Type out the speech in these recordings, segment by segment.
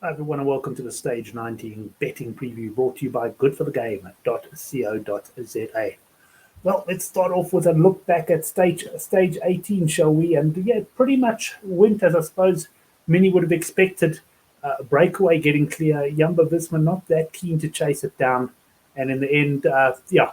Hi everyone and welcome to the Stage 19 betting preview brought to you by Goodforthegame.co.za. Well, let's start off with a look back at stage 18, shall we? And yeah, pretty much went as I suppose many would have expected. Breakaway getting clear, Jumbo-Visma not that keen to chase it down. And in the end,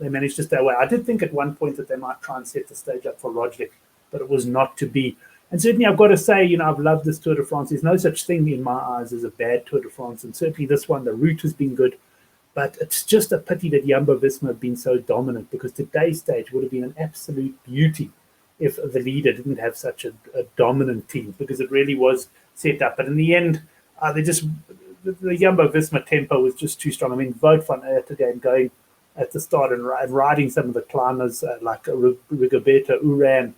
they managed to stay away. I did think at one point that they might try and set the stage up for Roglic, but it was not to be. And certainly, I've got to say, I've loved this Tour de France. There's no such thing in my eyes as a bad Tour de France. And certainly this one, the route has been good. But it's just a pity that Jumbo-Visma have been so dominant because today's stage would have been an absolute beauty if the leader didn't have such a dominant team because it really was set up. But in the end, the Jumbo-Visma tempo was just too strong. I mean, Wout van Aert again going at the start and riding some of the climbers like Rigoberto Uran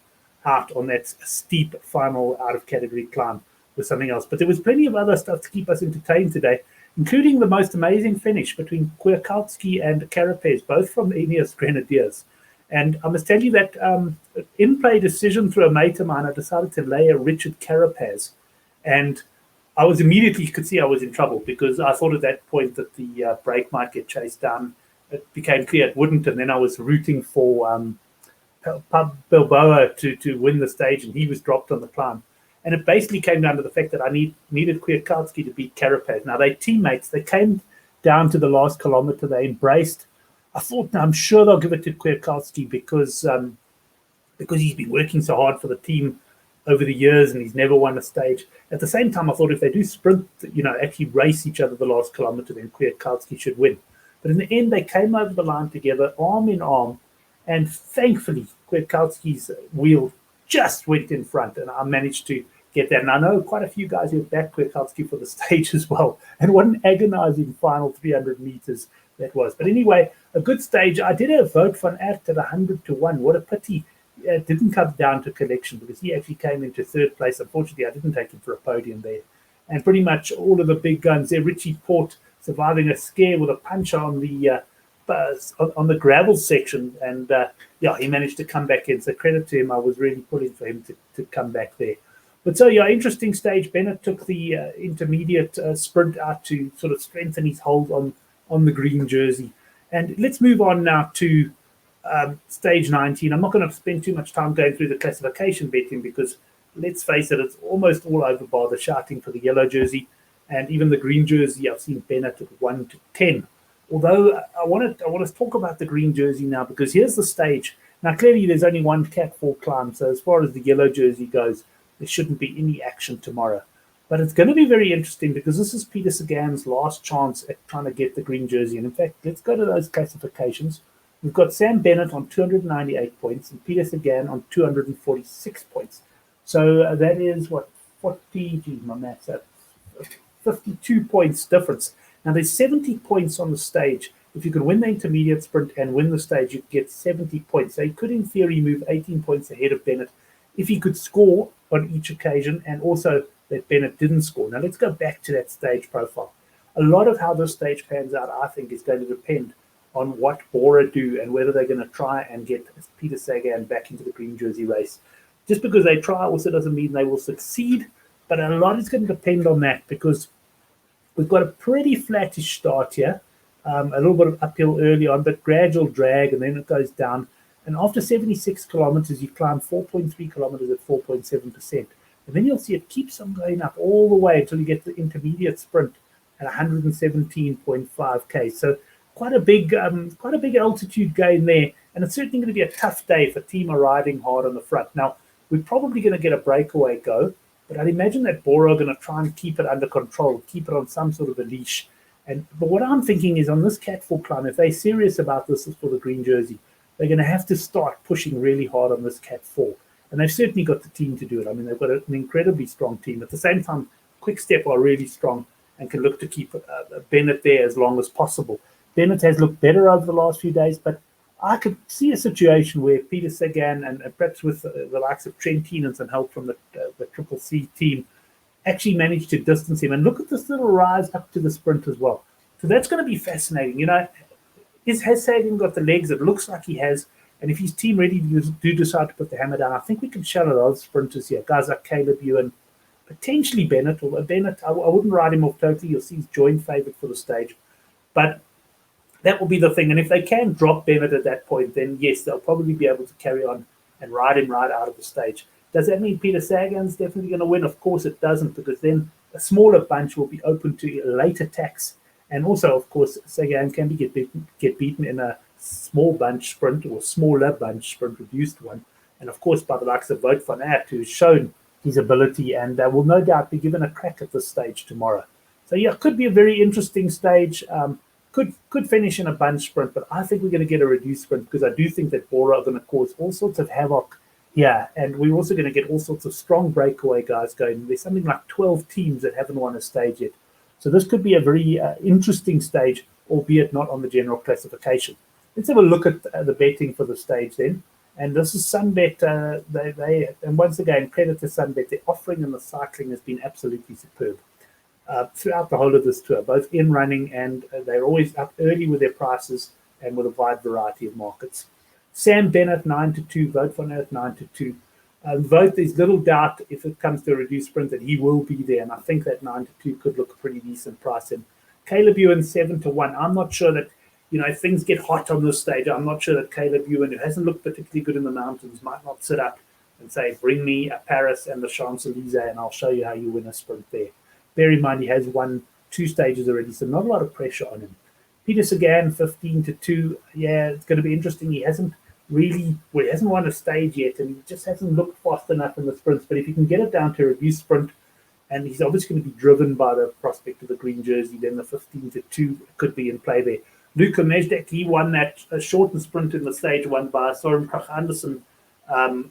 out on that steep final out-of-category climb with something else. But there was plenty of other stuff to keep us entertained today, including the most amazing finish between Kwiatkowski and Carapaz, both from the Ineos Grenadiers. And I must tell you that in-play decision through a mate of mine, I decided to lay a Richard Carapaz. And I was immediately, you could see I was in trouble because I thought at that point that the break might get chased down. It became clear it wouldn't. And then I was rooting for Bilbao to win the stage, and he was dropped on the climb. And it basically came down to the fact that I needed Kwiatkowski to beat Carapaz. Now, they're teammates. They came down to the last kilometer. They embraced. I thought, I'm sure they'll give it to Kwiatkowski because he's been working so hard for the team over the years and he's never won a stage. At the same time, I thought if they do sprint, actually race each other the last kilometer, then Kwiatkowski should win. But in the end, they came over the line together, arm in arm. And thankfully, Kwiatkowski's wheel just went in front, and I managed to get that. And I know quite a few guys who have backed Kwiatkowski for the stage as well. And what an agonizing final 300 meters that was. But anyway, a good stage. I did have Wout van Aert at 100-1. What a pity it didn't come down to collection because he actually came into third place. Unfortunately, I didn't take him for a podium there. And pretty much all of the big guns there. Richie Porte surviving a scare with a puncher on the gravel section, and he managed to come back in. So credit to him. I was really pulling for him to come back there. But so interesting stage. Bennett took the intermediate sprint out to sort of strengthen his hold on the green jersey. And let's move on now to stage 19. I'm not going to spend too much time going through the classification betting because let's face it, it's almost all over bar the shouting for the yellow jersey, and even the green jersey. I've seen Bennett at 1-10. Although I want to talk about the green jersey now because here's the stage. Now, clearly, there's only one Cat 4 climb. So as far as the yellow jersey goes, there shouldn't be any action tomorrow. But it's going to be very interesting because this is Peter Sagan's last chance at trying to get the green jersey. And in fact, let's go to those classifications. We've got Sam Bennett on 298 points and Peter Sagan on 246 points. So that is, 52 points difference. Now, there's 70 points on the stage. If you could win the intermediate sprint and win the stage, you'd get 70 points. So he could, in theory, move 18 points ahead of Bennett if he could score on each occasion and also that Bennett didn't score. Now, let's go back to that stage profile. A lot of how this stage pans out, I think, is going to depend on what Bora do and whether they're going to try and get Peter Sagan back into the green jersey race. Just because they try also doesn't mean they will succeed, but a lot is going to depend on that because we've got a pretty flattish start here, a little bit of uphill early on, but gradual drag, and then it goes down. And after 76 kilometers, you climb 4.3 kilometers at 4.7%. And then you'll see it keeps on going up all the way until you get the intermediate sprint at 117.5K. So quite a big altitude gain there. And it's certainly going to be a tough day for team riding hard on the front. Now, we're probably going to get a breakaway go, but I'd imagine that Bora are going to try and keep it under control, keep it on some sort of a leash. But what I'm thinking is on this Cat 4 climb, if they're serious about this for the green jersey, they're going to have to start pushing really hard on this Cat 4. And they've certainly got the team to do it. I mean, they've got an incredibly strong team. At the same time, Quick Step are really strong and can look to keep Bennett there as long as possible. Bennett has looked better over the last few days, but I could see a situation where Peter Sagan and perhaps with the likes of Trentin and some help from the Triple C team actually managed to distance him. And look at this little rise up to the sprint as well. So that's going to be fascinating. Has Sagan got the legs? It looks like he has. And if his team really do decide to put the hammer down, I think we can shut out those sprinters here. Guys like Caleb Ewan, potentially Bennett, although Bennett, I wouldn't write him off totally. You'll see he's joint favourite for the stage. But that will be the thing. And if they can drop Bennett at that point, then yes, they'll probably be able to carry on and ride him right out of the stage. Does that mean Peter Sagan's definitely going to win? Of course it doesn't, because then a smaller bunch will be open to late attacks. And also, of course, Sagan can get beaten in a small bunch sprint or smaller bunch sprint, reduced one. And of course, by the likes of Wout van Aert, who's shown his ability and will no doubt be given a crack at this stage tomorrow. So yeah, could be a very interesting stage. Could finish in a bunch sprint, but I think we're going to get a reduced sprint, because I do think that Bora are going to cause all sorts of havoc here, and we're also going to get all sorts of strong breakaway guys going. There's something like 12 teams that haven't won a stage yet. So this could be a very interesting stage, albeit not on the general classification. Let's have a look at the betting for the stage then. And this is Sunbet. And once again, credit to Sunbet. Their offering in the cycling has been absolutely superb throughout the whole of this tour, both in running, and they're always up early with their prices and with a wide variety of markets. Sam Bennett 9-2, Wout van Aert 9-2. Vote, there's little doubt if it comes to a reduced sprint that he will be there, and I think that 9-2 could look a pretty decent price. And Caleb Ewan 7-1. I'm not sure that, if things get hot on this stage, I'm not sure that Caleb Ewan, who hasn't looked particularly good in the mountains, might not sit up and say, bring me a Paris and the Champs-Elysees and I'll show you how you win a sprint there. Bear in mind, he has won 2 stages already, so not a lot of pressure on him. Peter Sagan 15-2. Yeah, it's going to be interesting. He hasn't won a stage yet, and he just hasn't looked fast enough in the sprints. But if he can get it down to a reduced sprint, and he's obviously going to be driven by the prospect of the green jersey, then the 15-2 could be in play there. Luka Mesdek, he won that shortened sprint in the stage won by Søren Kragh Andersen.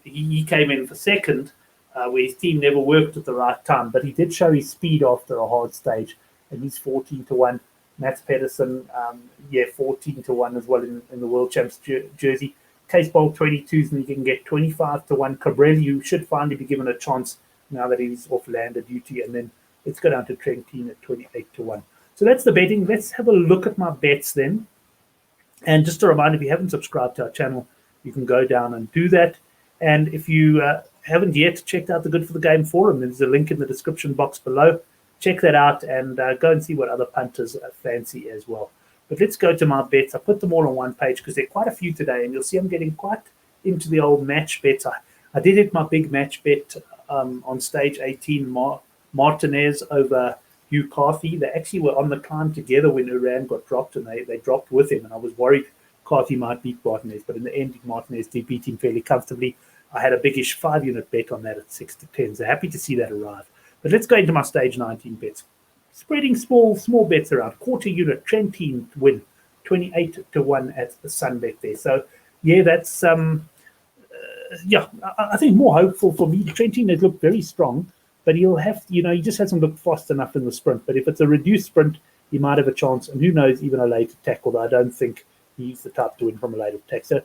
He came in for second, where his team never worked at the right time, but he did show his speed after a hard stage, and he's 14-1. Mats Pedersen, 14-1 as well in the World Champs jersey. Case Bowl 22s, and you can get 25-1. Cabrelli, who should finally be given a chance now that he's off lander duty, and then let's go down to Trentin at 28-1. So that's the betting. Let's have a look at my bets then. And just a reminder, if you haven't subscribed to our channel, you can go down and do that. And if you haven't yet checked out the Good for the Game forum, there's a link in the description box below. Check that out and go and see what other punters fancy as well. But let's go to my bets. I put them all on one page because there are quite a few today, and you'll see I'm getting quite into the old match bets. I did hit my big match bet on stage 18, Martinez over Hugh Carthy. They actually were on the climb together when Uran got dropped, and they dropped with him, and I was worried Carthy might beat Martinez, but in the end, Martinez did beat him fairly comfortably. I had a biggish 5-unit bet on that at 6-10, so happy to see that arrive. But let's go into my stage 19 bets. Spreading small bets around. Quarter unit, Trentin to win, 28-1 at the Sunbet there. So, yeah, that's, I think more hopeful for me. Trentin has looked very strong, but he'll have, he just hasn't looked fast enough in the sprint. But if it's a reduced sprint, he might have a chance, and who knows, even a late attack, although I don't think he's the type to win from a late attack. So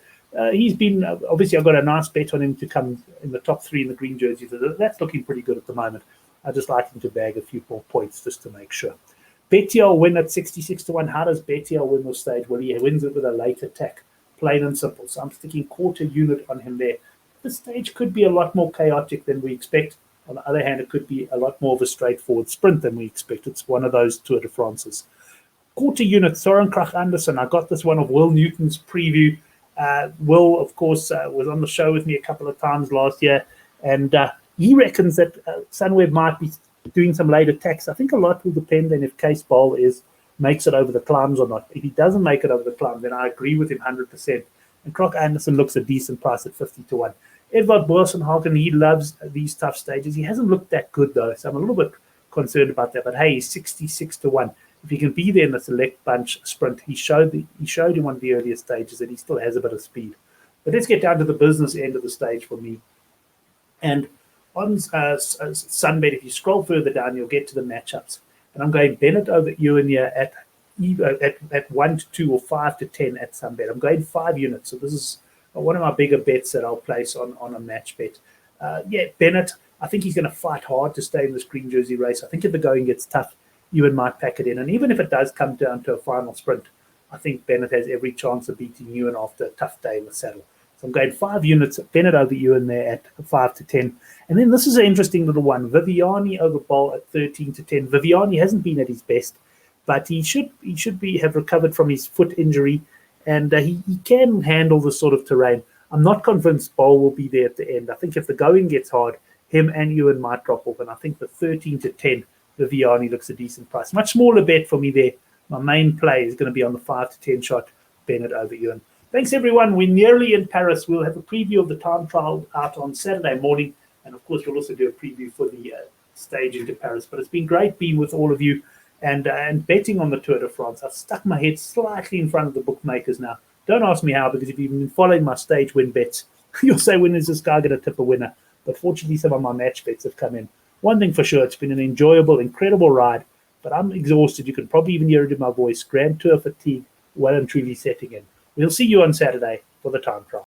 he's been, obviously, I've got a nice bet on him to come in the top 3 in the green jersey. So that's looking pretty good at the moment. I just like him to bag a few more points just to make sure. Bettiol win at 66-1. How does Bettiol win the stage? Well, he wins it with a late attack, plain and simple. So I'm sticking quarter unit on him there. The stage could be a lot more chaotic than we expect. On the other hand, it could be a lot more of a straightforward sprint than we expect. It's one of those Tour de France's. Quarter unit, Søren Kragh Andersen. I got this one of Will Newton's preview. Will, of course, was on the show with me a couple of times last year, and he reckons that Sunweb might be doing some late attacks. I think a lot will depend on if Case Bowl makes it over the climbs or not. If he doesn't make it over the climb, then I agree with him 100%. And Kragh Andersen looks a decent price at 50-1. Edvard Boasson-Hagen, he loves these tough stages. He hasn't looked that good, though, so I'm a little bit concerned about that. But, hey, he's 66-1. If he can be there in the select bunch sprint, he showed in one of the earlier stages that he still has a bit of speed. But let's get down to the business end of the stage for me. And on Sunbet, if you scroll further down, you'll get to the matchups. And I'm going Bennett over Ewan here at 1-2 or 5-10 at Sunbet. I'm going 5 units. So this is one of my bigger bets that I'll place on a match bet. Bennett, I think he's going to fight hard to stay in this green jersey race. I think if the going gets tough, Ewan might pack it in. And even if it does come down to a final sprint, I think Bennett has every chance of beating Ewan after a tough day in the saddle. So I'm going 5 units, Bennett over Ewan there at 5 to 10. And then this is an interesting little one. Viviani over Bol at 13 to 10. Viviani hasn't been at his best, but he should have recovered from his foot injury, and he can handle this sort of terrain. I'm not convinced Bol will be there at the end. I think if the going gets hard, him and Ewan might drop off, and I think the 13 to 10 Viviani looks a decent price. Much smaller bet for me there. My main play is going to be on the 5 to 10 shot, Bennett over Ewan. Thanks, everyone. We're nearly in Paris. We'll have a preview of the time trial out on Saturday morning. And, of course, we'll also do a preview for the stage into Paris. But it's been great being with all of you and betting on the Tour de France. I've stuck my head slightly in front of the bookmakers now. Don't ask me how, because if you've been following my stage win bets, you'll say, when is this guy going to tip a winner? But fortunately, some of my match bets have come in. One thing for sure, it's been an enjoyable, incredible ride. But I'm exhausted. You can probably even hear it in my voice. Grand Tour fatigue well and truly setting in. We'll see you on Saturday for the time trial.